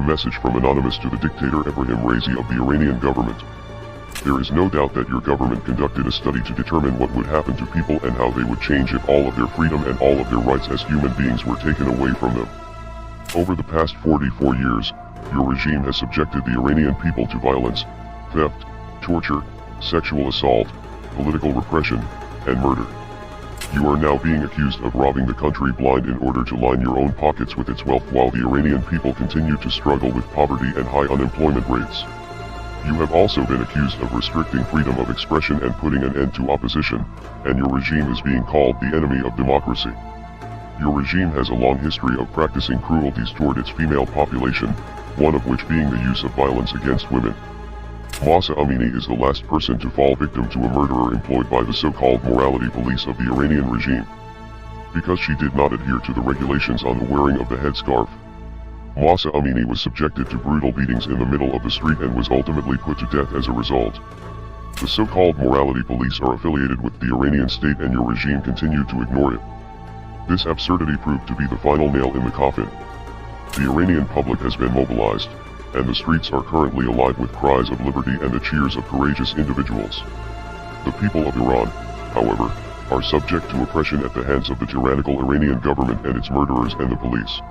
message from Anonymous to the dictator Ebrahim Raisi of the Iranian government. There is no doubt that your government conducted a study to determine what would happen to people and how they would change if all of their freedom and all of their rights as human beings were taken away from them. Over the past 44 years, your regime has subjected the Iranian people to violence, theft, torture, sexual assault, political repression, and murder. You are now being accused of robbing the country blind in order to line your own pockets with its wealth while the Iranian people continue to struggle with poverty and high unemployment rates. You have also been accused of restricting freedom of expression and putting an end to opposition, and your regime is being called the enemy of democracy. Your regime has a long history of practicing cruelties toward its female population, one of which being the use of violence against women. Mahsa Amini is the last person to fall victim to a murderer employed by the so-called morality police of the Iranian regime. Because she did not adhere to the regulations on the wearing of the headscarf, Mahsa Amini was subjected to brutal beatings in the middle of the street and was ultimately put to death as a result. The so-called morality police are affiliated with the Iranian state and your regime continued to ignore it. This absurdity proved to be the final nail in the coffin. The Iranian public has been mobilized, and the streets are currently alive with cries of liberty and the cheers of courageous individuals. The people of Iran, however, are subject to oppression at the hands of the tyrannical Iranian government and its murderers and the police.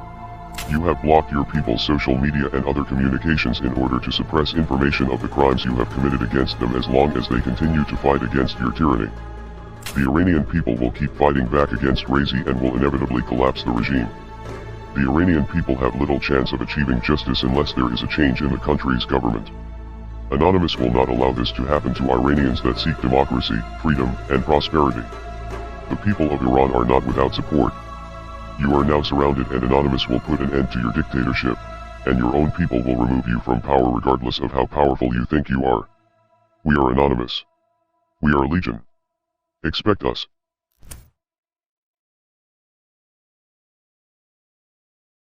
You have blocked your people's social media and other communications in order to suppress information of the crimes you have committed against them as long as they continue to fight against your tyranny. The Iranian people will keep fighting back against Raisi and will inevitably collapse the regime. The Iranian people have little chance of achieving justice unless there is a change in the country's government. Anonymous will not allow this to happen to Iranians that seek democracy, freedom, and prosperity. The people of Iran are not without support. You are now surrounded and Anonymous will put an end to your dictatorship, and your own people will remove you from power regardless of how powerful you think you are. We are Anonymous. We are Legion. Expect us.